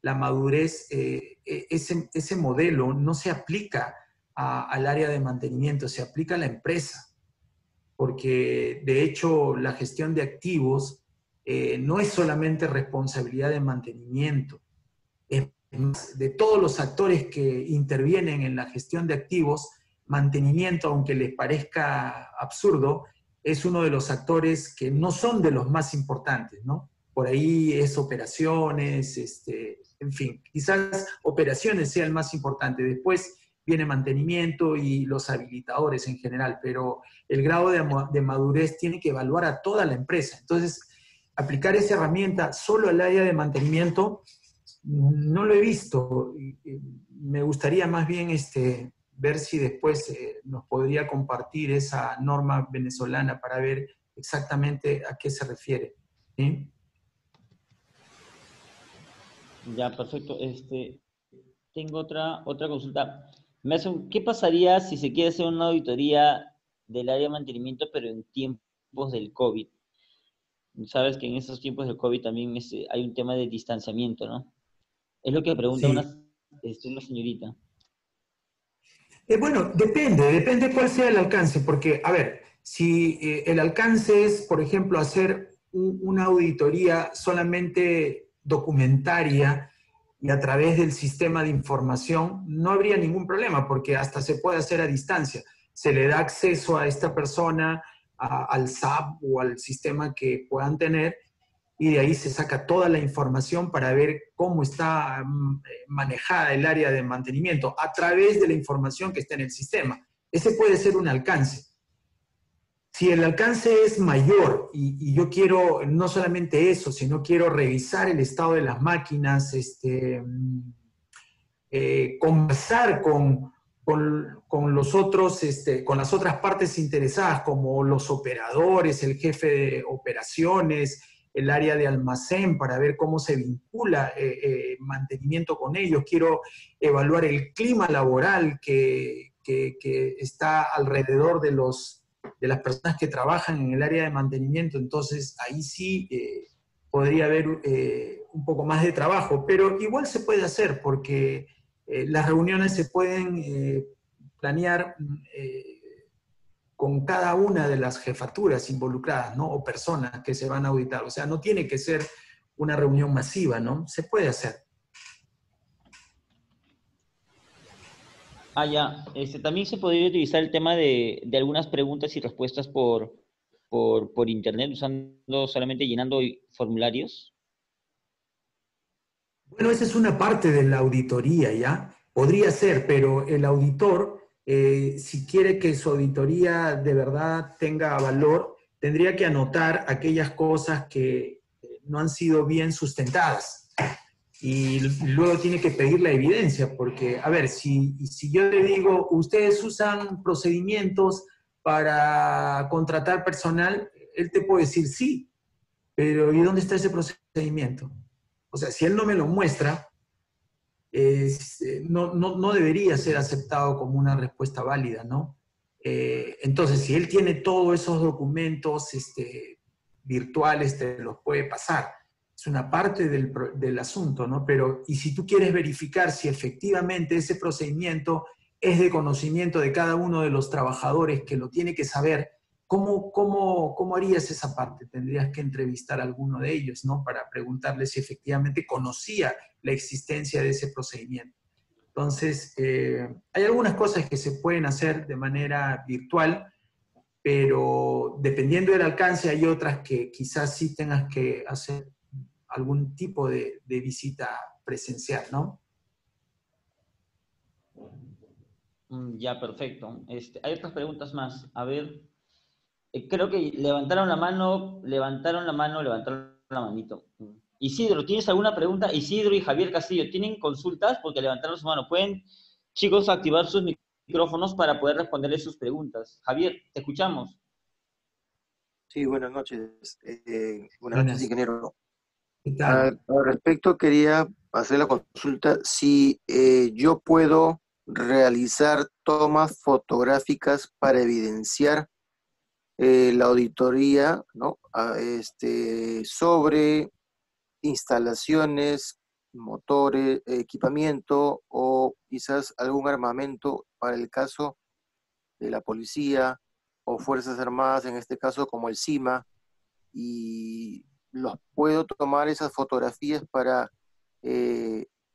la madurez, ese modelo no se aplica al área de mantenimiento, se aplica a la empresa, porque de hecho la gestión de activos no es solamente responsabilidad de mantenimiento, es más, de todos los actores que intervienen en la gestión de activos, mantenimiento, aunque les parezca absurdo, es uno de los actores que no son de los más importantes, ¿no? Por ahí es operaciones, en fin, quizás operaciones sea el más importante. Después viene mantenimiento y los habilitadores en general, pero el grado de madurez tiene que evaluar a toda la empresa. Entonces, aplicar esa herramienta solo al área de mantenimiento no lo he visto. Me gustaría más bien ver si después nos podría compartir esa norma venezolana para ver exactamente a qué se refiere. ¿Sí? Ya, perfecto. Tengo otra consulta. ¿Qué pasaría si se quiere hacer una auditoría del área de mantenimiento, pero en tiempos del COVID? Sabes que en estos tiempos del COVID también hay un tema de distanciamiento, ¿no? Es lo que pregunta Sí. una señorita. Bueno, depende cuál sea el alcance, porque, a ver, si el alcance es, por ejemplo, hacer una auditoría solamente documentaria y a través del sistema de información, no habría ningún problema, porque hasta se puede hacer a distancia. Se le da acceso a esta persona, al SAP o al sistema que puedan tener, y de ahí se saca toda la información para ver cómo está manejada el área de mantenimiento a través de la información que está en el sistema. Ese puede ser un alcance. Si el alcance es mayor y yo quiero no solamente eso, sino quiero revisar el estado de las máquinas, conversar con los otros, con las otras partes interesadas, como los operadores, el jefe de operaciones, el área de almacén para ver cómo se vincula mantenimiento con ellos, quiero evaluar el clima laboral que está alrededor de las personas que trabajan en el área de mantenimiento. Entonces ahí sí podría haber un poco más de trabajo, pero igual se puede hacer porque las reuniones se pueden planear con cada una de las jefaturas involucradas, ¿no? O personas que se van a auditar. O sea, no tiene que ser una reunión masiva, ¿no? Se puede hacer. Ah, ya. También se podría utilizar el tema de algunas preguntas y respuestas por internet, usando solamente llenando formularios. Bueno, esa es una parte de la auditoría, ¿ya? Podría ser, pero el auditor, si quiere que su auditoría de verdad tenga valor, tendría que anotar aquellas cosas que no han sido bien sustentadas. Y luego tiene que pedir la evidencia, porque, a ver, si yo le digo, ustedes usan procedimientos para contratar personal, él te puede decir sí, pero ¿y dónde está ese procedimiento? O sea, si él no me lo muestra, no debería ser aceptado como una respuesta válida, ¿no? Entonces, si él tiene todos esos documentos virtuales, te los puede pasar. Es una parte del asunto, ¿no? Pero, y si tú quieres verificar si efectivamente ese procedimiento es de conocimiento de cada uno de los trabajadores que lo tiene que saber, ¿cómo harías esa parte? Tendrías que entrevistar a alguno de ellos, ¿no? Para preguntarle si efectivamente conocía la existencia de ese procedimiento. Entonces, hay algunas cosas que se pueden hacer de manera virtual, pero dependiendo del alcance hay otras que quizás sí tengas que hacer algún tipo de visita presencial, ¿no? Ya, perfecto. Hay otras preguntas más. A ver, creo que levantaron la manito. Isidro, ¿tienes alguna pregunta? Isidro y Javier Castillo, ¿tienen consultas? Porque levantaron su mano. ¿Pueden, chicos, activar sus micrófonos para poder responderles sus preguntas? Javier, te escuchamos. Sí, buenas noches. Buenas noches, Buenas. ingeniero. ¿Qué tal? Al respecto, quería hacer la consulta si yo puedo realizar tomas fotográficas para evidenciar la auditoría, ¿no? Sobre instalaciones, motores, equipamiento o quizás algún armamento para el caso de la policía o Fuerzas Armadas, en este caso como el CIMA, y los puedo tomar esas fotografías para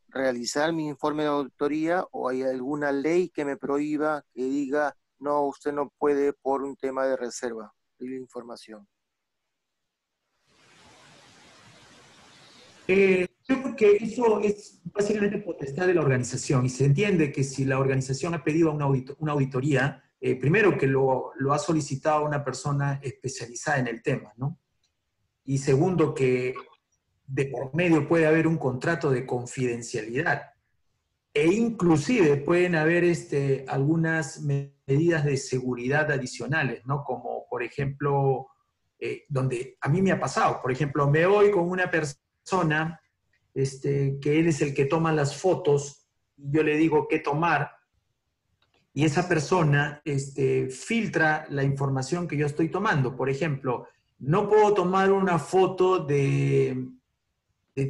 realizar mi informe de auditoría, o hay alguna ley que me prohíba, que diga, no, usted no puede por un tema de reserva de la información. Yo creo que eso es básicamente potestad de la organización y se entiende que si la organización ha pedido una auditoría, primero que lo ha solicitado una persona especializada en el tema, ¿no? Y segundo que de por medio puede haber un contrato de confidencialidad e inclusive pueden haber algunas medidas de seguridad adicionales, ¿no? Como por ejemplo, donde a mí me ha pasado, por ejemplo, me voy con una persona que él es el que toma las fotos, y yo le digo qué tomar, y esa persona filtra la información que yo estoy tomando. Por ejemplo, no puedo tomar una foto de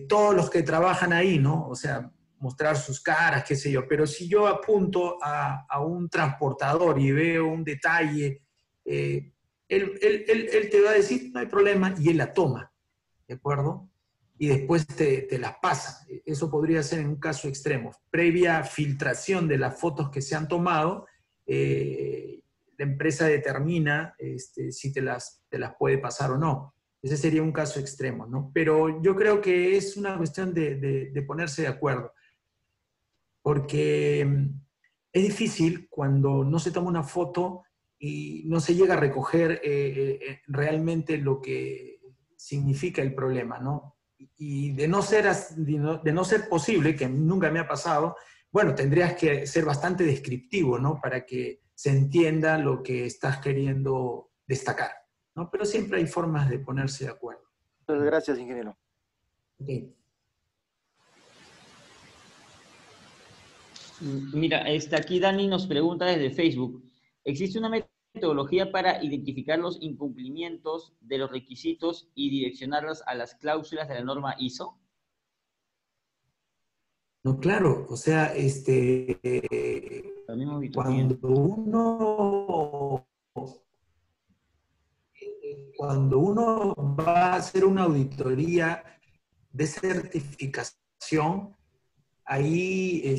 todos los que trabajan ahí, ¿no? O sea, mostrar sus caras, qué sé yo, pero si yo apunto a un transportador y veo un detalle, él te va a decir, no hay problema, y él la toma, ¿de acuerdo? Y después te las pasa. Eso podría ser en un caso extremo. Previa filtración de las fotos que se han tomado, la empresa determina si te las puede pasar o no. Ese sería un caso extremo, ¿no? Pero yo creo que es una cuestión de ponerse de acuerdo, porque es difícil cuando no se toma una foto y no se llega a recoger realmente lo que significa el problema, ¿no? Y de no ser posible, que nunca me ha pasado, bueno, tendrías que ser bastante descriptivo, ¿no? Para que se entienda lo que estás queriendo destacar, ¿no? Pero siempre hay formas de ponerse de acuerdo. Muchas gracias, ingeniero. Ok. Mira, aquí Dani nos pregunta desde Facebook, ¿existe una metodología para identificar los incumplimientos de los requisitos y direccionarlas a las cláusulas de la norma ISO? No, claro, o sea, La misma auditoría. cuando uno va a hacer una auditoría de certificación, ahí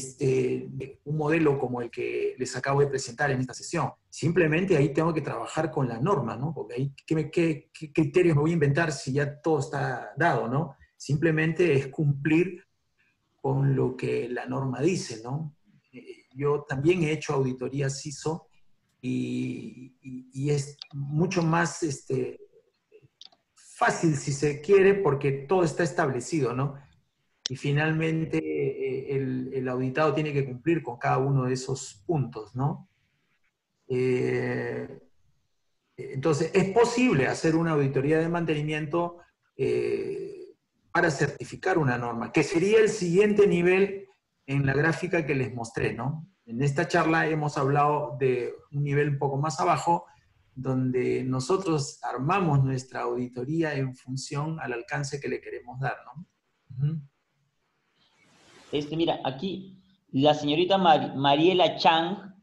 un modelo como el que les acabo de presentar en esta sesión. Simplemente ahí tengo que trabajar con la norma, ¿no? Porque ahí, ¿qué criterios me voy a inventar si ya todo está dado, ¿no? Simplemente es cumplir con lo que la norma dice, ¿no? Yo también he hecho auditorías ISO y es mucho más fácil, si se quiere, porque todo está establecido, ¿no? Y finalmente el auditado tiene que cumplir con cada uno de esos puntos, ¿no? Eh, entonces, es posible hacer una auditoría de mantenimiento para certificar una norma, que sería el siguiente nivel en la gráfica que les mostré, ¿no? En esta charla hemos hablado de un nivel un poco más abajo, donde nosotros armamos nuestra auditoría en función al alcance que le queremos dar, ¿no? Uh-huh. Mira, aquí la señorita Mariela Chang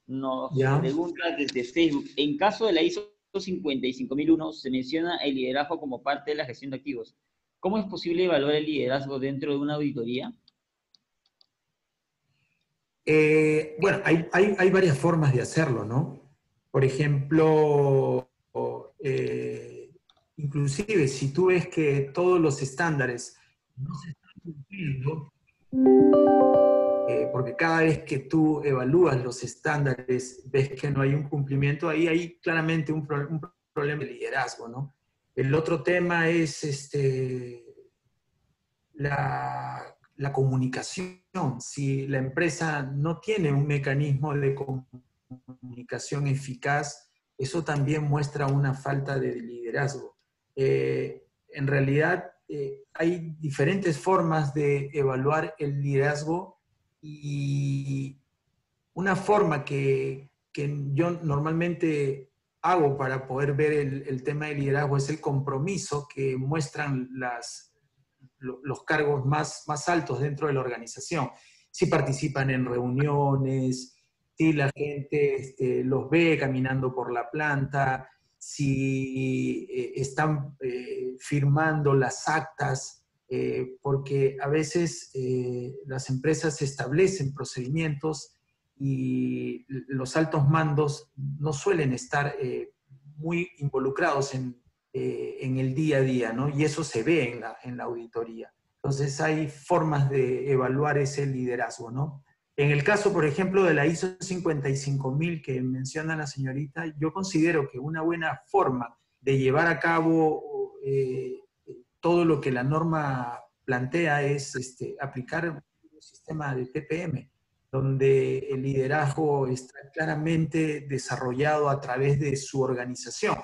nos ¿Ya? pregunta desde Facebook, en caso de la ISO 55001 se menciona el liderazgo como parte de la gestión de activos. ¿Cómo es posible evaluar el liderazgo dentro de una auditoría? Bueno, hay varias formas de hacerlo, ¿no? Por ejemplo, inclusive si tú ves que todos los estándares no se están cumpliendo, porque cada vez que tú evalúas los estándares, ves que no hay un cumplimiento, ahí hay claramente un problema de liderazgo, ¿no? El otro tema es la comunicación. Si la empresa no tiene un mecanismo de comunicación eficaz, eso también muestra una falta de liderazgo. En realidad, hay diferentes formas de evaluar el liderazgo y una forma que yo normalmente hago para poder ver el tema del liderazgo es el compromiso que muestran los cargos más altos dentro de la organización. Si participan en reuniones, si la gente los ve caminando por la planta, si están firmando las actas, porque a veces las empresas establecen procedimientos y los altos mandos no suelen estar muy involucrados en el día a día, ¿no? Y eso se ve en la auditoría. Entonces hay formas de evaluar ese liderazgo, ¿no? En el caso, por ejemplo, de la ISO 55000 que menciona la señorita, yo considero que una buena forma de llevar a cabo todo lo que la norma plantea es aplicar un sistema de TPM, donde el liderazgo está claramente desarrollado a través de su organización.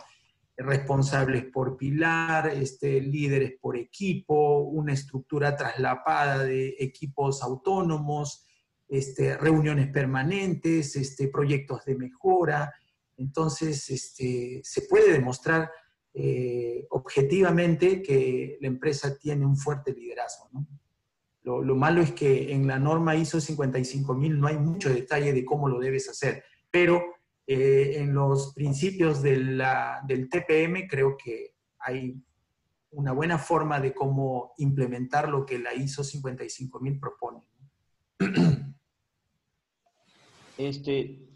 Responsables por pilar, líderes por equipo, una estructura traslapada de equipos autónomos, reuniones permanentes, proyectos de mejora. Entonces, se puede demostrar objetivamente que la empresa tiene un fuerte liderazgo, ¿no? Lo malo es que en la norma ISO 55000 no hay mucho detalle de cómo lo debes hacer, pero en los principios del TPM creo que hay una buena forma de cómo implementar lo que la ISO 55000 propone.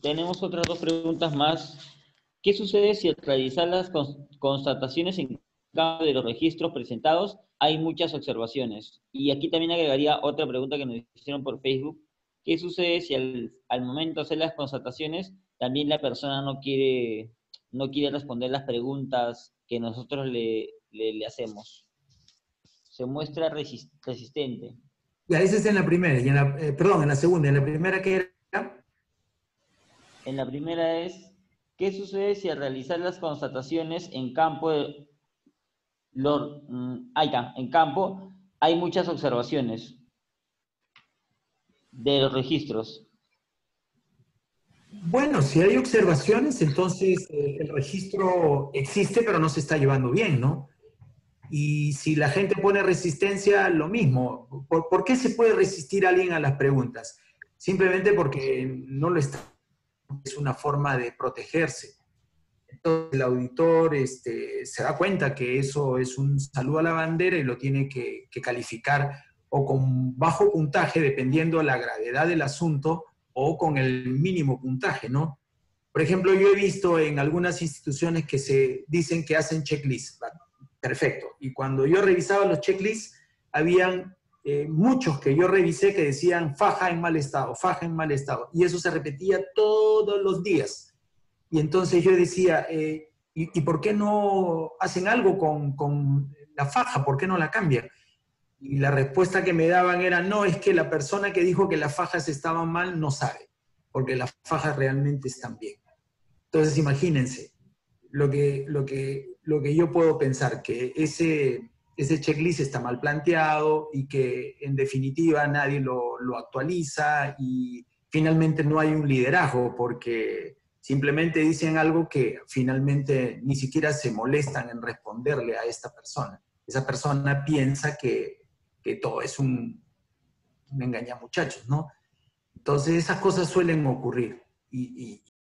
Tenemos otras dos preguntas más. ¿Qué sucede si al realizar las constataciones en cada uno de los registros presentados hay muchas observaciones? Y aquí también agregaría otra pregunta que nos hicieron por Facebook. ¿Qué sucede si al momento de hacer las constataciones también la persona no quiere responder las preguntas que nosotros le hacemos? Se muestra resistente. Ya, esa es en la primera, y perdón, en la segunda. En la primera, ¿qué era? En la primera es, ¿qué sucede si al realizar las constataciones en campo Ahí está, en campo hay muchas observaciones de los registros. Bueno, si hay observaciones, entonces el registro existe, pero no se está llevando bien, ¿no? Y si la gente pone resistencia, lo mismo. ¿Por qué se puede resistir alguien a las preguntas? Simplemente porque no lo está. Es una forma de protegerse. Entonces el auditor se da cuenta que eso es un saludo a la bandera y lo tiene que calificar o con bajo puntaje, dependiendo de la gravedad del asunto, o con el mínimo puntaje, ¿no? Por ejemplo, yo he visto en algunas instituciones que se dicen que hacen checklists. Perfecto. Y cuando yo revisaba los checklists, habían muchos que yo revisé que decían faja en mal estado, faja en mal estado. Y eso se repetía todos los días. Y entonces yo decía, ¿y por qué no hacen algo con la faja? ¿Por qué no la cambian? Y la respuesta que me daban era, no, es que la persona que dijo que las fajas estaban mal no sabe, porque las fajas realmente están bien. Entonces imagínense lo que yo puedo pensar, que ese checklist está mal planteado y que en definitiva nadie lo actualiza y finalmente no hay un liderazgo porque simplemente dicen algo que finalmente ni siquiera se molestan en responderle a esta persona. Esa persona piensa que todo es un engañamuchachos, ¿no? Entonces esas cosas suelen ocurrir y